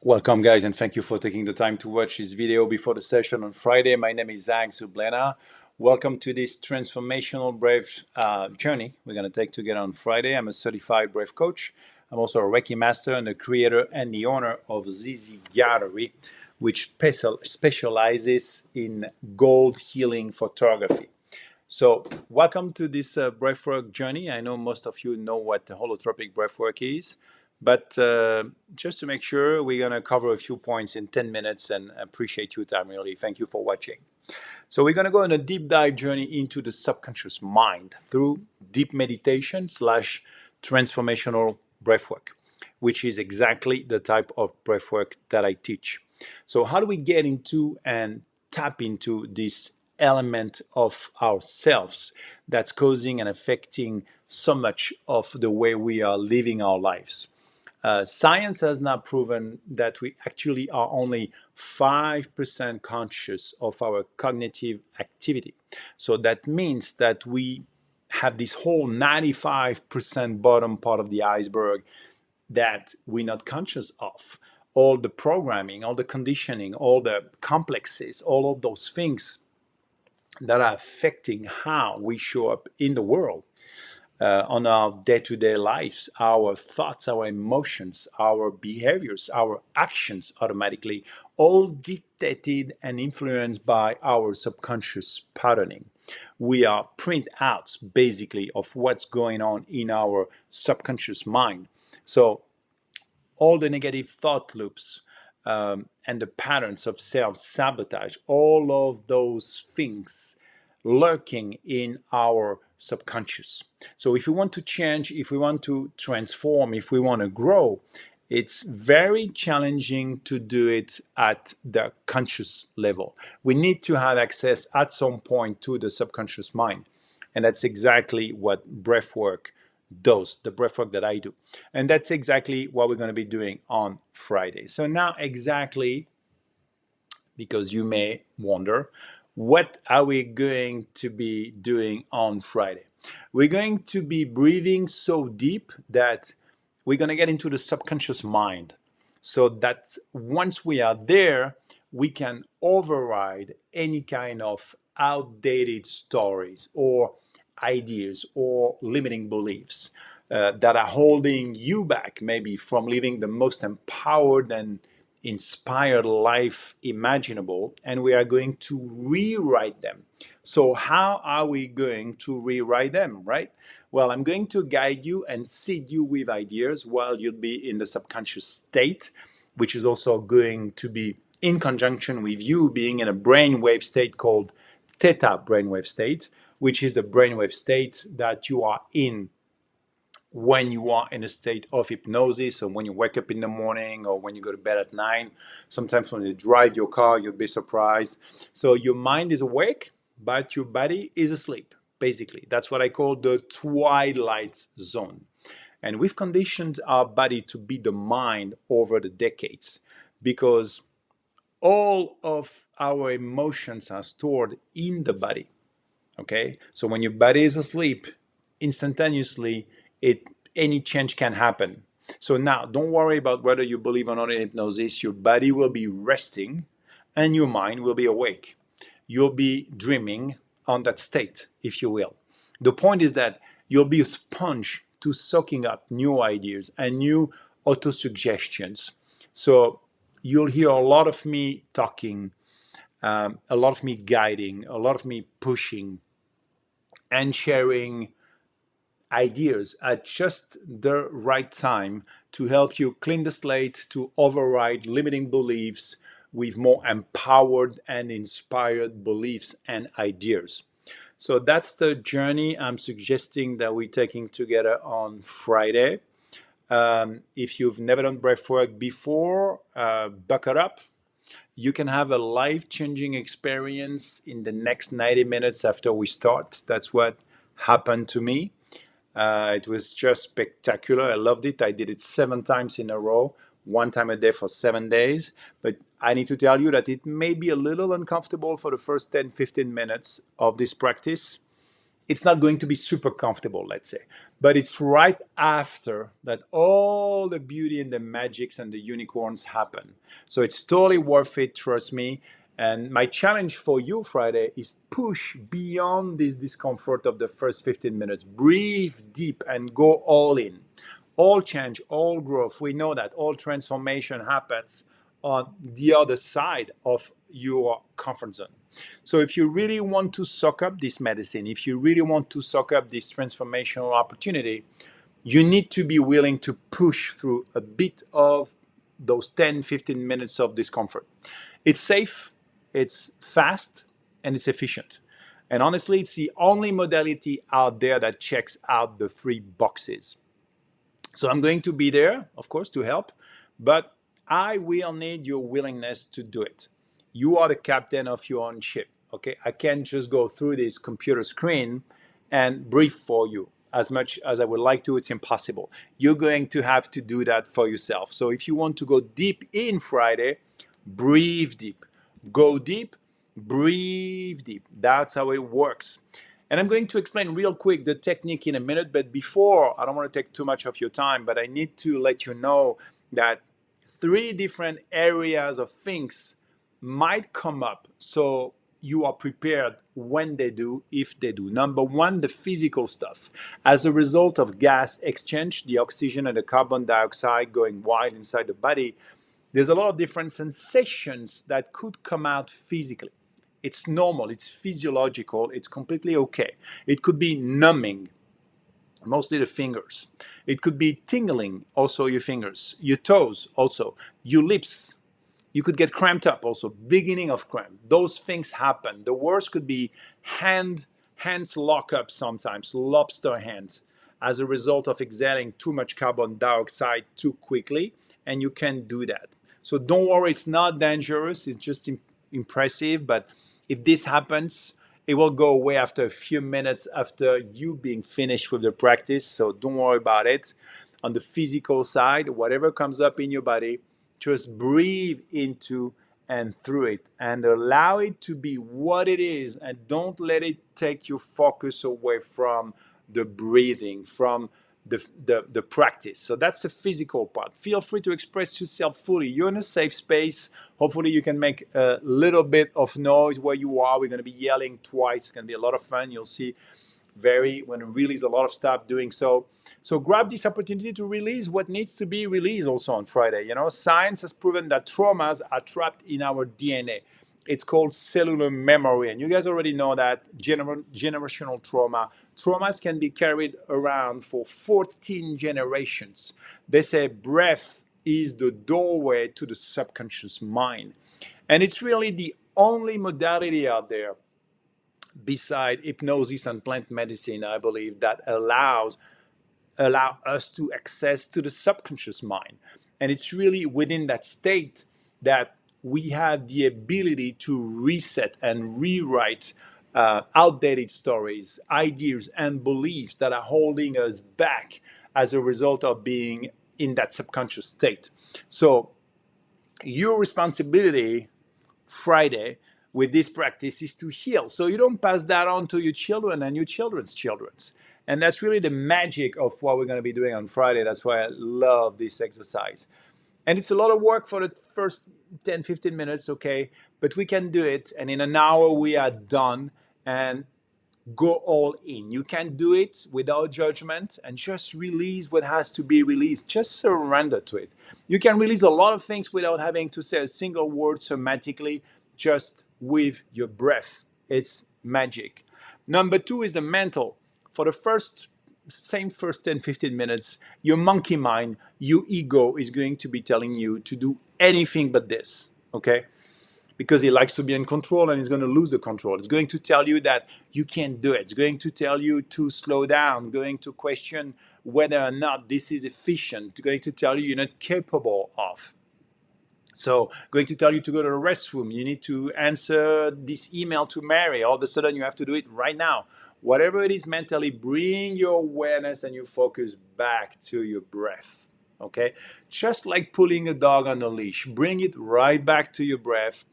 Welcome guys, and thank you for taking the time to watch this video before the session on Friday. My name is Zack. Welcome to this transformational brave journey we're going to take together on Friday. I'm a certified brave coach. I'm also a Reiki master and the creator and the owner of ZZ Gallery, which specializes in gold healing photography. So welcome to this breathwork journey. I know most of you know what the holotropic breathwork is, but just to make sure, we're going to cover a few points in 10 minutes and appreciate your time, really. Thank you for watching. So we're going to go on a deep dive journey into the subconscious mind through deep meditation / transformational breathwork, which is exactly the type of breathwork that I teach. So how do we get into and tap into this element of ourselves that's causing and affecting so much of the way we are living our lives? Science has now proven that we actually are only 5% conscious of our cognitive activity. So that means that we have this whole 95% bottom part of the iceberg that we're not conscious of. All the programming, all the conditioning, all the complexes, all of those things that are affecting how we show up in the world. On our day-to-day lives, our thoughts, our emotions, our behaviors, our actions automatically, all dictated and influenced by our subconscious patterning. We are printouts, basically, of what's going on in our subconscious mind. So all the negative thought loops and the patterns of self-sabotage, all of those things lurking in our subconscious. So if we want to change, if we want to transform, if we want to grow, it's very challenging to do it at the conscious level. We need to have access at some point to the subconscious mind. And that's exactly what breathwork does, the breathwork that I do. And that's exactly what we're going to be doing on Friday. So now exactly, because you may wonder, what are we going to be doing on Friday? We're going to be breathing so deep that we're going to get into the subconscious mind, so that once we are there, we can override any kind of outdated stories or ideas or limiting beliefs that are holding you back, maybe from living the most empowered and inspired life imaginable, and we are going to rewrite them. So how are we going to rewrite them, right? Well, I'm going to guide you and seed you with ideas while you'll be in the subconscious state, which is also going to be in conjunction with you being in a brainwave state called theta brainwave state, which is the brainwave state that you are in when you are in a state of hypnosis, or when you wake up in the morning, or when you go to bed at night. Sometimes when you drive your car, you'll be surprised. So your mind is awake, but your body is asleep, basically. That's what I call the twilight zone. And we've conditioned our body to be the mind over the decades, because all of our emotions are stored in the body. Okay? So when your body is asleep, instantaneously, any change can happen. So now, don't worry about whether you believe or not in hypnosis. Your body will be resting and your mind will be awake. You'll be dreaming on that state, if you will. The point is that you'll be a sponge to soaking up new ideas and new autosuggestions. So you'll hear a lot of me talking, a lot of me guiding, a lot of me pushing and sharing ideas at just the right time to help you clean the slate, to override limiting beliefs with more empowered and inspired beliefs and ideas. So that's the journey I'm suggesting that we're taking together on Friday. If you've never done breathwork before, buckle up. You can have a life-changing experience in the next 90 minutes after we start. That's what happened to me. It was just spectacular. I loved it. I did it 7 times in a row, 1 time a day for 7 days. But I need to tell you that it may be a little uncomfortable for the first 10, 15 minutes of this practice. it's not going to be super comfortable, let's say, but it's right after that all the beauty and the magics and the unicorns happen. So it's totally worth it, trust me. And my challenge for you Friday is push beyond this discomfort of the first 15 minutes. Breathe deep and go all in. All change, all growth. We know that all transformation happens on the other side of your comfort zone. So if you really want to soak up this medicine, if you really want to soak up this transformational opportunity, you need to be willing to push through a bit of those 10, 15 minutes of discomfort. It's safe, it's fast, and it's efficient. And honestly, it's the only modality out there that checks out the 3 boxes. So I'm going to be there, of course, to help, but I will need your willingness to do it. You are the captain of your own ship, okay? I can't just go through this computer screen and brief for you. As much as I would like to, it's impossible. You're going to have to do that for yourself. So if you want to go deep in Friday, breathe deep. Go deep, breathe deep. That's how it works. And I'm going to explain real quick the technique in a minute, but before, I don't want to take too much of your time, but I need to let you know that 3 different areas of things might come up. So you are prepared when they do, if they do. Number 1, the physical stuff. As a result of gas exchange, the oxygen and the carbon dioxide going wild inside the body, there's a lot of different sensations that could come out physically. It's normal, it's physiological, it's completely okay. It could be numbing, mostly the fingers. It could be tingling, also your fingers, your toes also, your lips. You could get cramped up also, beginning of cramp. Those things happen. The worst could be hands lock up sometimes, lobster hands, as a result of exhaling too much carbon dioxide too quickly, and you can do that. So don't worry, it's not dangerous, it's just impressive, but if this happens, it will go away after a few minutes after you being finished with the practice, so don't worry about it. On the physical side, whatever comes up in your body, just breathe into and through it and allow it to be what it is, and don't let it take your focus away from the breathing, from the practice. So that's the physical part. Feel free to express yourself fully. You're in a safe space. Hopefully you can make a little bit of noise where you are. We're going to be yelling twice. It's going to be a lot of fun. You'll see when we release a lot of stuff doing so. So grab this opportunity to release what needs to be released also on Friday. You know, science has proven that traumas are trapped in our DNA. It's called cellular memory. And you guys already know that generational traumas can be carried around for 14 generations. They say breath is the doorway to the subconscious mind. And it's really the only modality out there beside hypnosis and plant medicine, I believe, that allow us to access to the subconscious mind. And it's really within that state that we have the ability to reset and rewrite outdated stories, ideas, and beliefs that are holding us back as a result of being in that subconscious state. So your responsibility Friday with this practice is to heal. So you don't pass that on to your children and your children's children. And that's really the magic of what we're going to be doing on Friday. That's why I love this exercise. And it's a lot of work for the first 10, 15 minutes, okay? But we can do it. And in an hour, we are done. And go all in. You can do it without judgment and just release what has to be released. Just surrender to it. You can release a lot of things without having to say a single word somatically, just with your breath. It's magic. Number 2 is the mental. For the first 10, 15 minutes, your monkey mind, your ego is going to be telling you to do anything but this, okay? Because he likes to be in control and he's going to lose the control. It's going to tell you that you can't do it. It's going to tell you to slow down, going to question whether or not this is efficient, going to tell you you're not capable of. So going to tell you to go to the restroom, you need to answer this email to Mary. All of a sudden you have to do it right now. Whatever it is mentally, bring your awareness and your focus back to your breath. Okay? Just like pulling a dog on a leash, bring it right back to your breath.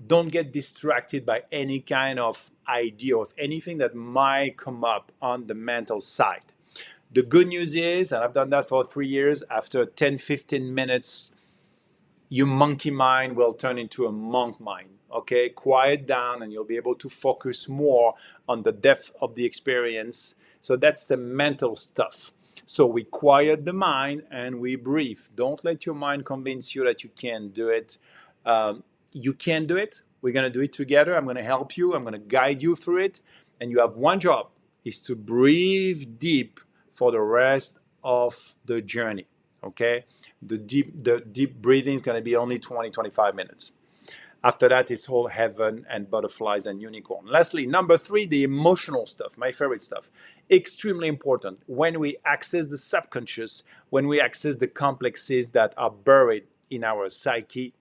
Don't get distracted by any kind of idea of anything that might come up on the mental side. The good news is, and I've done that for 3 years, after 10, 15 minutes, your monkey mind will turn into a monk mind. Okay, quiet down and you'll be able to focus more on the depth of the experience. So that's the mental stuff. So we quiet the mind and we breathe. Don't let your mind convince you that you can't do it. You can do it. We're going to do it together. I'm going to help you. I'm going to guide you through it. And you have one job, is to breathe deep for the rest of the journey. Okay, the deep breathing is going to be only 20-25 minutes. After that, it's all heaven and butterflies and unicorn. Lastly, number 3, the emotional stuff, my favorite stuff. Extremely important. When we access the subconscious, when we access the complexes that are buried in our psyche,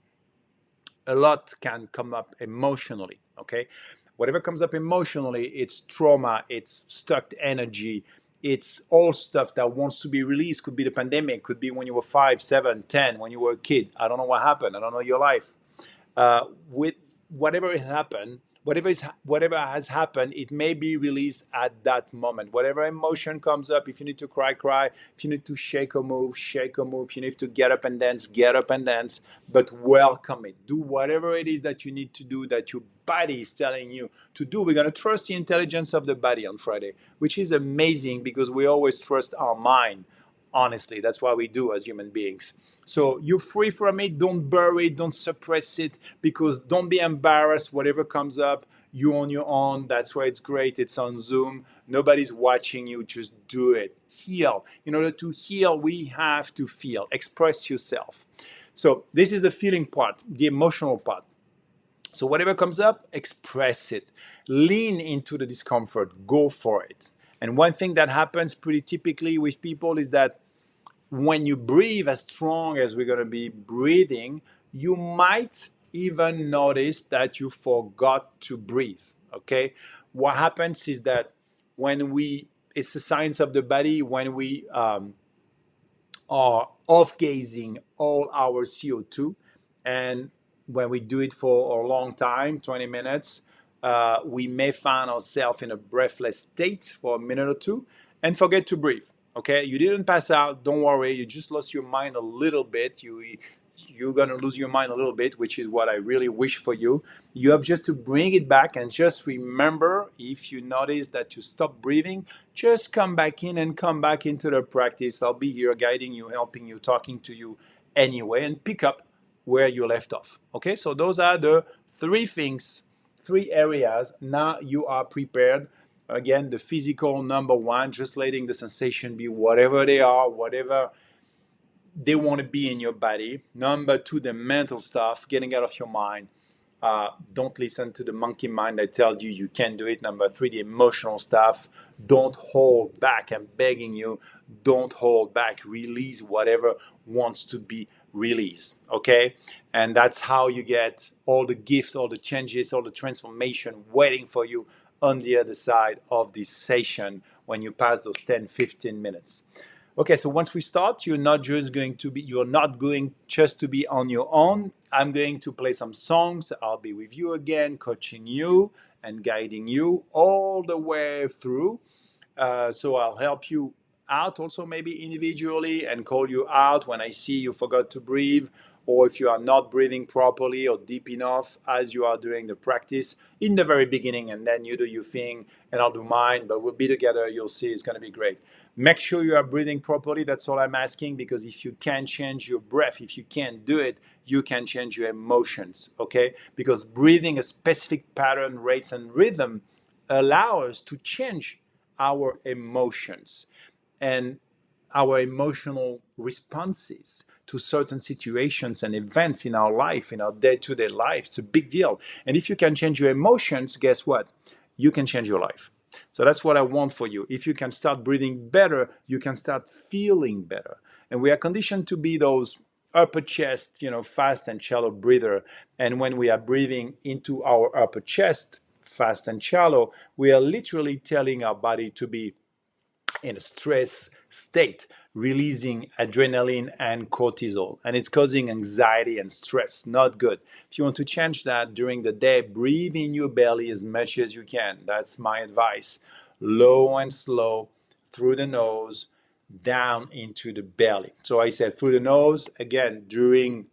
a lot can come up emotionally. Okay, whatever comes up emotionally, it's trauma, it's stuck energy, it's all stuff that wants to be released. Could be the pandemic, could be when you were 5, 7, 10, when you were a kid. I don't know what happened. I don't know your life. With whatever has happened, whatever has happened, it may be released at that moment. Whatever emotion comes up, if you need to cry, cry. If you need to shake or move, shake or move. If you need to get up and dance, get up and dance. But welcome it. Do whatever it is that you need to do, that your body is telling you to do. We're going to trust the intelligence of the body on Friday, which is amazing because we always trust our mind. Honestly, that's what we do as human beings. So you're free from it. Don't bury it. Don't suppress it, because don't be embarrassed. Whatever comes up, you on your own. That's why it's great. It's on Zoom. Nobody's watching you. Just do it. Heal. In order to heal, we have to feel. Express yourself. So this is the feeling part, the emotional part. So whatever comes up, express it. Lean into the discomfort. Go for it. And one thing that happens pretty typically with people is that when you breathe as strong as we're going to be breathing, you might even notice that you forgot to breathe. Okay? What happens is that it's the science of the body, when we are off-gazing all our CO2, and when we do it for a long time, 20 minutes, we may find ourselves in a breathless state for a minute or two and forget to breathe. Okay, you didn't pass out. Don't worry. You just lost your mind a little bit. You're gonna lose your mind a little bit, which is what I really wish for you. You have just to bring it back and just remember. If you notice that you stop breathing, just come back in and come back into the practice. I'll be here guiding you, helping you, talking to you anyway, and pick up where you left off. Okay, so those are the 3 things, 3 areas. Now you are prepared. Again, the physical, number 1, just letting the sensation be whatever they are, whatever they want to be in your body. Number 2, the mental stuff, getting out of your mind. Don't listen to the monkey mind that tells you you can't do it. Number 3, the emotional stuff. Don't hold back. I'm begging you, don't hold back. Release whatever wants to be released. Okay? And that's how you get all the gifts, all the changes, all the transformation waiting for you on the other side of this session when you pass those 10, 15 minutes. Okay, so once we start, you're not going just to be on your own. I'm going to play some songs. I'll be with you again, coaching you and guiding you all the way through. So I'll help you out also, maybe individually, and call you out when I see you forgot to breathe, or if you are not breathing properly or deep enough as you are doing the practice in the very beginning, and then you do your thing and I'll do mine, but we'll be together. You'll see it's going to be great. Make sure you are breathing properly. That's all I'm asking, because if you can't change your breath, if you can't do it, you can change your emotions, okay? Because breathing a specific pattern, rates, and rhythm allow us to change our emotions and our emotional responses to certain situations and events in our life, in our day-to-day life. It's a big deal. And if you can change your emotions, guess what? You can change your life. So that's what I want for you. If you can start breathing better, you can start feeling better. And we are conditioned to be those upper chest, fast and shallow breather. And when we are breathing into our upper chest, fast and shallow, we are literally telling our body to be in a stress state. releasing adrenaline and cortisol, and it's causing anxiety and stress. Not good. If you want to change that during the day, breathe in your belly as much as you can. That's my advice. Low and slow through the nose, down into the belly. So I said through the nose, again, during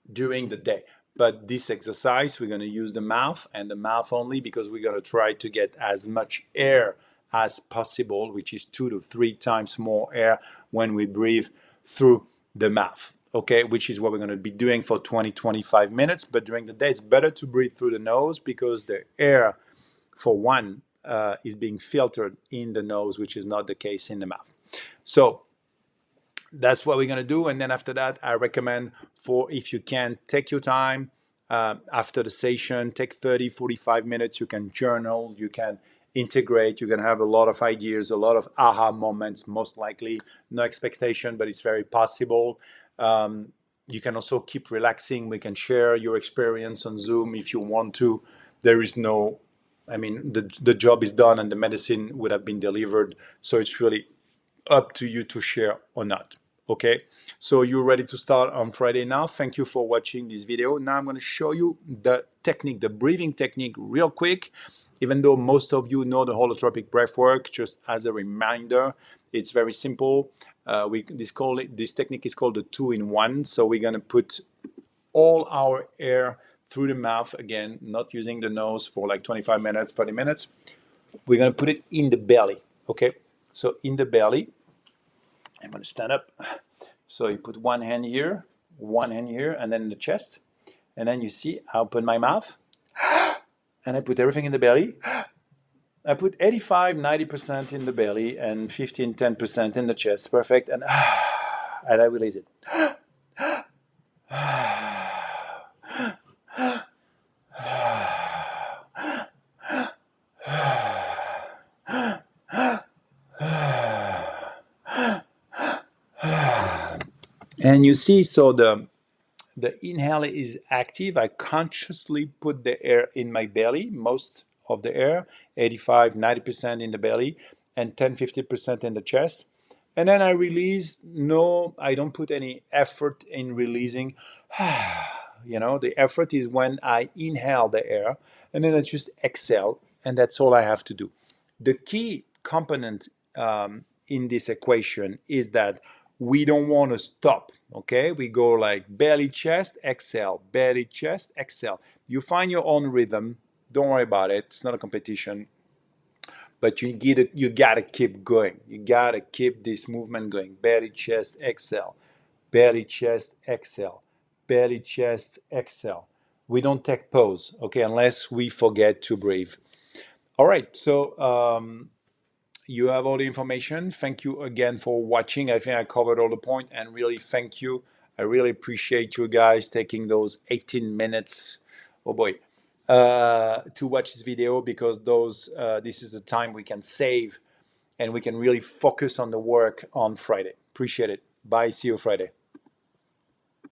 the day. But this exercise, we're going to use the mouth and the mouth only, because we're going to try to get as much air as possible, which is 2 to 3 times more air when we breathe through the mouth. Okay, which is what we're going to be doing for 20-25 minutes. But during the day, it's better to breathe through the nose, because the air, for one, is being filtered in the nose, which is not the case in the mouth. So that's what we're going to do. And then after that, I recommend, for if you can, take your time after the session, take 30-45 minutes. You can journal, you can integrate, you can have a lot of ideas, a lot of aha moments, most likely. No expectation, but it's very possible. You can also keep relaxing. We can share your experience on Zoom if you want to. There is no, I mean, the job is done and the medicine would have been delivered. So it's really up to you to share or not. Okay, so you're ready to start on Friday now. Thank you for watching this video. Now I'm going to show you the technique, the breathing technique, real quick. Even though most of you know the holotropic breath work, just as a reminder, it's very simple. This technique is called the 2-in-1. So we're going to put all our air through the mouth, again, not using the nose, for like 25 minutes, 30 minutes. We're going to put it in the belly. Okay, so in the belly. I'm going to stand up. So you put one hand here, and then in the chest. And then you see, I open my mouth and I put everything in the belly. I put 85-90% in the belly and 15-10% in the chest. Perfect. And I release it. And you see, so the inhale is active. I consciously put the air in my belly, most of the air, 85-90% in the belly, and 10-50% in the chest. And then I release. No, I don't put any effort in releasing. You know, the effort is when I inhale the air, and then I just exhale, and that's all I have to do. The key component in this equation is that we don't want to stop. Okay, we go like belly, chest, exhale, belly, chest, exhale. You find your own rhythm. Don't worry about it. It's not a competition. But you gotta keep going. You gotta keep this movement going. Belly, chest, exhale. Belly, chest, exhale. Belly, chest, exhale. We don't take pause, okay, unless we forget to breathe. All right, so you have all the information. Thank you again for watching. I think I covered all the points, and really thank you. I really appreciate you guys taking those 18 minutes, oh boy, to watch this video, because this is the time we can save and we can really focus on the work on Friday. Appreciate it. Bye. See you Friday.